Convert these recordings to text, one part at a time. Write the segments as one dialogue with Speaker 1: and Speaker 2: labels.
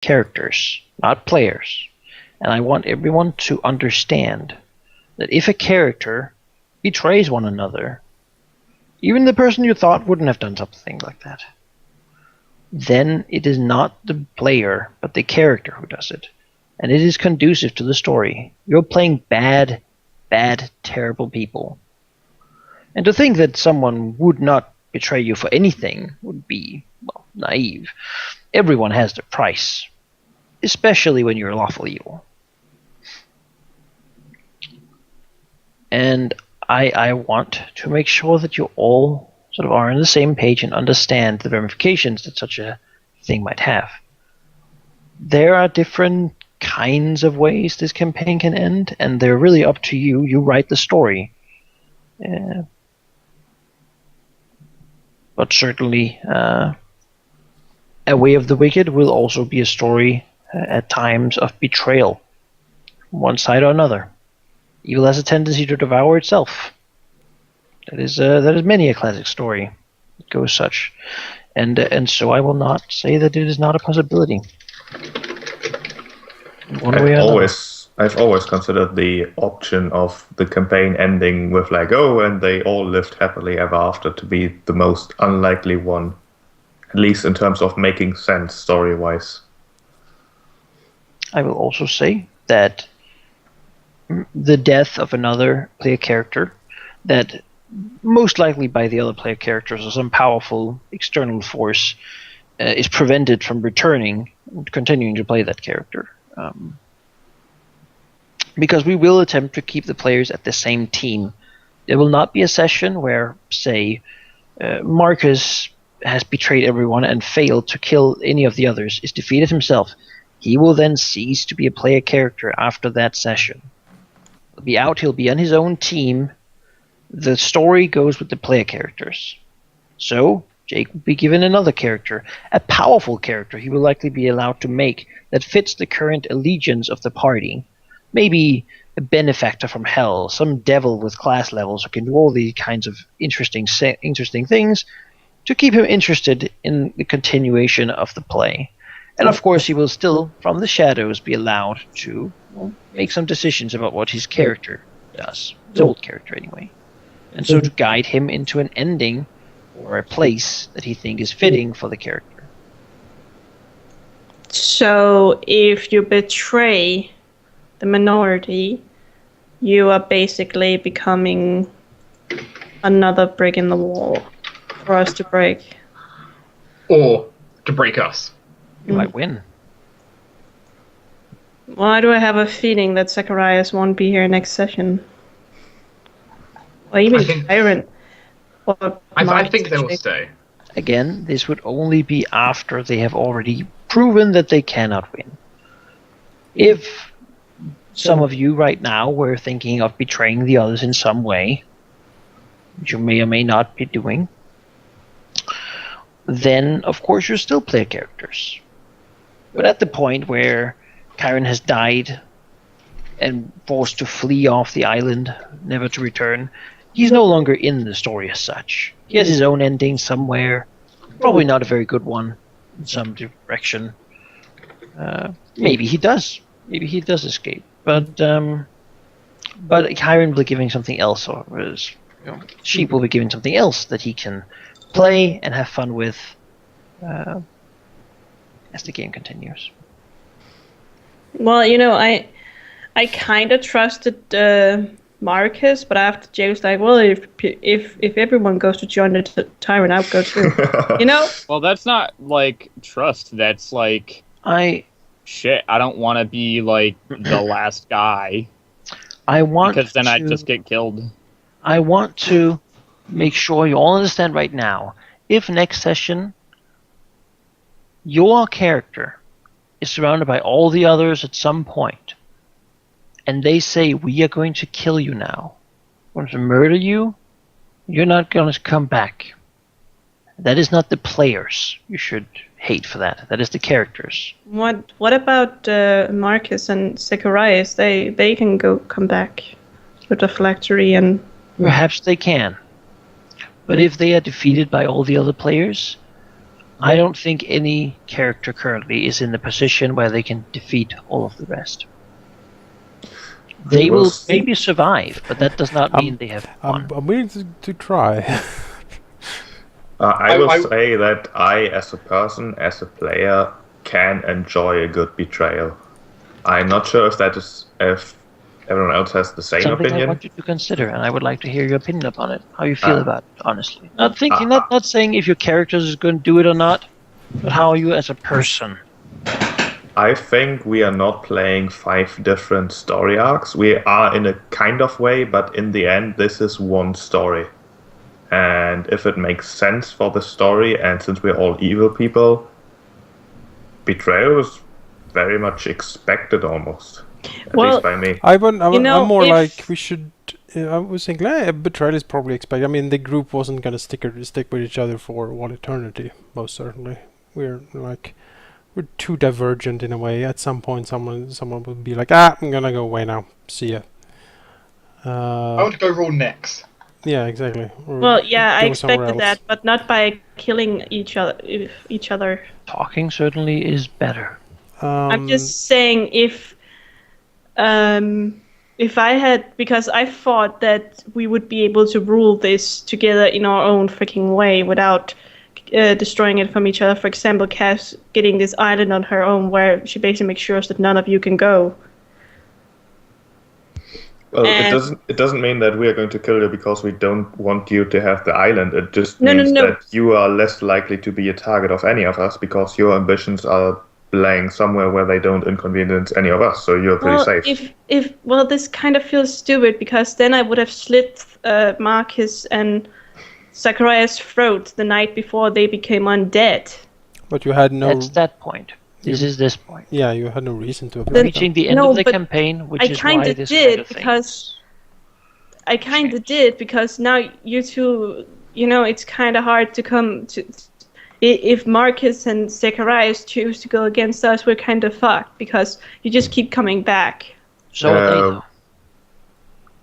Speaker 1: characters, not players. And I want everyone to understand that if a character betrays one another, even the person you thought wouldn't have done something like that, then it is not the player, but the character who does it. And it is conducive to the story. You're playing bad, terrible people. And to think that someone would not betray you for anything would be, well, naive. Everyone has their price, especially when you're lawful evil. And I want to make sure that you all sort of are on the same page and understand the ramifications that such a thing might have. There are different kinds of ways this campaign can end, and they're really up to you. You write the story. But certainly, A Way of the Wicked will also be a story at times of betrayal, from one side or another. Evil has a tendency to devour itself. That is many a classic story that goes such, and so I will not say that it is not a possibility.
Speaker 2: I've always considered the option of the campaign ending with like, oh, and they all lived happily ever after to be the most unlikely one, at least in terms of making sense story-wise.
Speaker 1: I will also say that the death of another player character, that most likely by the other player characters or some powerful external force, is prevented from returning and continuing to play that character. Because we will attempt to keep the players at the same team. There will not be a session where, say, Marcus has betrayed everyone and failed to kill any of the others, is defeated himself. He will then cease to be a player character after that session. He'll be out, he'll be on his own team. The story goes with the player characters. So, Jake will be given another character, a powerful character he will likely be allowed to make that fits the current allegiance of the party. Maybe a benefactor from hell, some devil with class levels who can do all these kinds of interesting things to keep him interested in the continuation of the play. And of course he will still, from the shadows, be allowed to make some decisions about what his character does. His old character, anyway. And so to guide him into an ending or a place that he thinks is fitting for the character.
Speaker 3: So if you betray the minority, you are basically becoming another brick in the wall for us to break.
Speaker 4: Or to break us.
Speaker 1: You might win.
Speaker 3: Why do I have a feeling that Zacharias won't be here next session? Or even Tyrant.
Speaker 4: I think they will stay.
Speaker 1: Again, this would only be after they have already proven that they cannot win. If some of you right now were thinking of betraying the others in some way, which you may or may not be doing, then of course you're still player characters. But at the point where Chiron has died and forced to flee off the island, never to return, he's no longer in the story as such. He has his own ending somewhere, probably not a very good one in some direction. Maybe he does. Maybe he does escape. But Chiron will be giving something else, or Sheep will be giving something else that he can play and have fun with as the game continues.
Speaker 3: Well, I kind of trusted Marcus, but after Jay was like, well, if everyone goes to join the Tyrant, I'll go too.
Speaker 5: Well, that's not like trust. That's like shit. I don't want to be like the last guy. Because then I'd just get killed.
Speaker 1: I want to make sure you all understand right now. If next session your character is surrounded by all the others at some point, and they say, we are going to kill you now, we're going to murder you, you're not going to come back. That is not the players you should hate for that. That is the characters.
Speaker 3: What about Marcus and Zacharias? They can come back with the phylactery and...
Speaker 1: Perhaps they can. But if they are defeated by all the other players, I don't think any character currently is in the position where they can defeat all of the rest. They will maybe survive, but that does not mean they have won.
Speaker 6: I'm willing to try.
Speaker 2: I will say that I, as a person, as a player, can enjoy a good betrayal. I'm not sure if everyone else has the same
Speaker 1: Something
Speaker 2: opinion.
Speaker 1: I want you to consider, and I would like to hear your opinion upon it. How you feel about it, honestly. Not saying if your character is going to do it or not, but how are you as a person?
Speaker 2: I think we are not playing 5 different story arcs. We are in a kind of way, but in the end, this is one story. And if it makes sense for the story, and since we're all evil people, betrayal is very much expected almost. At least by me.
Speaker 6: I'm more like we should. I was thinking, betrayal is probably expected. I mean, the group wasn't gonna stick with each other for one eternity, most certainly. We're too divergent in a way. At some point, someone would be like, I'm gonna go away now. See ya.
Speaker 4: I want to go roll next.
Speaker 6: Yeah, exactly.
Speaker 3: Well, yeah, I expected that, but not by killing each other.
Speaker 1: Talking certainly is better.
Speaker 3: I'm just saying if I had, because I thought that we would be able to rule this together in our own freaking way without destroying it from each other. For example, Cass getting this island on her own where she basically makes sure that none of you can go.
Speaker 2: Well, it doesn't mean that we are going to kill you because we don't want you to have the island. It just means that you are less likely to be a target of any of us because your ambitions are lying somewhere where they don't inconvenience any of us, so you're pretty safe.
Speaker 3: If this kind of feels stupid because then I would have slit Marcus and Zachariah's throat the night before they became undead.
Speaker 6: But you had no...
Speaker 1: That's that point. This is this point.
Speaker 6: Yeah, you had no reason to...
Speaker 1: Reaching the end of the campaign, which is why this kind of thing...
Speaker 3: I kind of did, because now you two, it's kind of hard to come to... If Marcus and Zacharias choose to go against us, we're kind of fucked, because you just keep coming back.
Speaker 1: So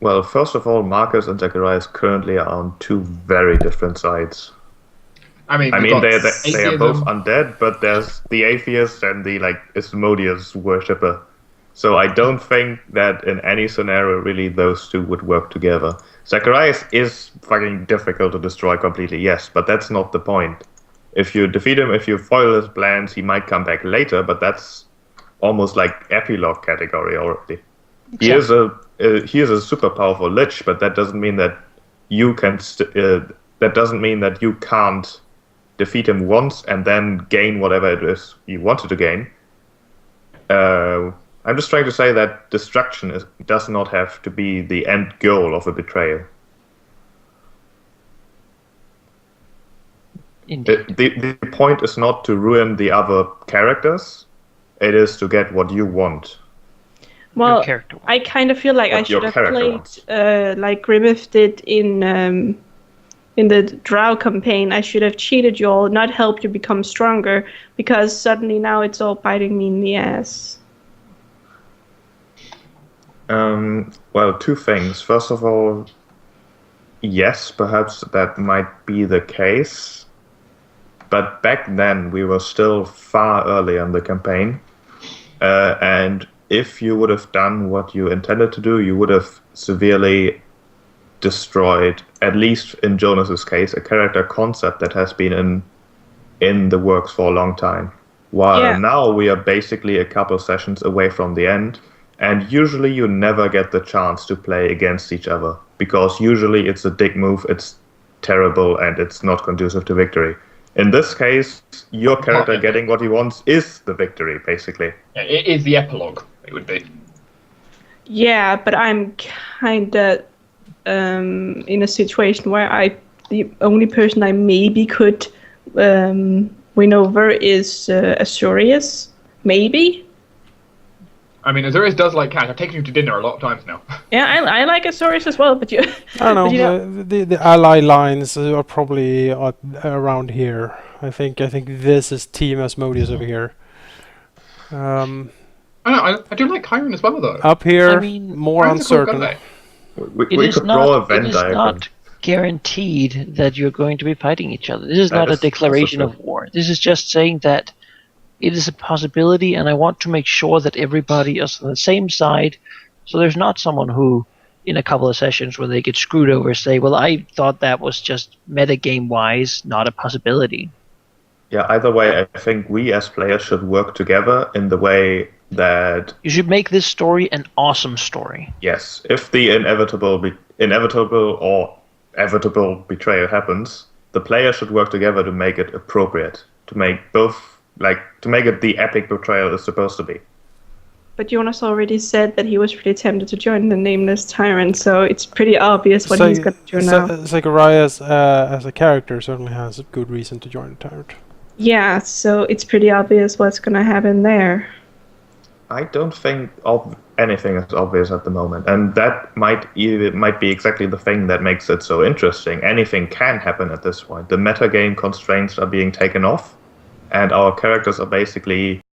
Speaker 2: well, first of all, Marcus and Zacharias currently are on 2 very different sides.
Speaker 4: I mean
Speaker 2: they are both undead, but there's the atheist and the Asmodeus worshipper. So I don't think that in any scenario really those 2 would work together. Zacharias is fucking difficult to destroy completely, yes, but that's not the point. If you defeat him, if you foil his plans, he might come back later, but that's almost like epilogue category already. Exactly. He is a super powerful lich, but that doesn't mean that you can. That doesn't mean that you can't defeat him once and then gain whatever it is you wanted to gain. I'm just trying to say that destruction does not have to be the end goal of a betrayal. The point is not to ruin the other characters. It is to get what you want.
Speaker 3: Well, I kind of feel like I should have played like Grimmith did in the Drow campaign. I should have cheated you all, not helped you become stronger, because suddenly now it's all biting me in the ass.
Speaker 2: Well, 2 things. First of all, yes, perhaps that might be the case. But back then, we were still far early in the campaign. And if you would have done what you intended to do, you would have severely destroyed, at least in Jonas's case, a character concept that has been in the works for a long time. While now we are basically a couple sessions away from the end, and usually you never get the chance to play against each other, because usually it's a dick move, it's terrible, and it's not conducive to victory. In this case, your character getting what he wants is the victory, basically.
Speaker 4: Yeah, it is the epilogue, it would be.
Speaker 3: Yeah, but I'm kind of in a situation where the only person I maybe could win over is Azorius. Maybe.
Speaker 4: I mean, Azorius does like Cass. I've taken you to dinner a lot of times now.
Speaker 3: Yeah, I like Azorius as well, but you...
Speaker 6: I don't know, the ally lines are probably around here. I think this is Team Asmodeus over here.
Speaker 4: I do like Chiron as well, though.
Speaker 6: Up here, more uncertain.
Speaker 2: We could draw a Venn diagram.
Speaker 1: guaranteed that you're going to be fighting each other. This is not a declaration of war. This is just saying that it is a possibility, and I want to make sure that everybody is on the same side, so there's not someone who, in a couple of sessions where they get screwed over, say, well, I thought that was just metagame-wise not a possibility.
Speaker 2: Yeah, either way, I think we as players should work together in the way that...
Speaker 1: You should make this story an awesome story.
Speaker 2: Yes, if the inevitable or evitable betrayal happens, the players should work together to make it appropriate, to make it the epic betrayal it's supposed to be.
Speaker 3: But Jonas already said that he was pretty tempted to join the Nameless Tyrant, so it's pretty obvious what he's going to do now.
Speaker 6: Zachariah as a character certainly has a good reason to join the Tyrant.
Speaker 3: Yeah, so it's pretty obvious what's going to happen there.
Speaker 2: I don't think anything is obvious at the moment, and that might be exactly the thing that makes it so interesting. Anything can happen at this point. The metagame constraints are being taken off, and our characters are basically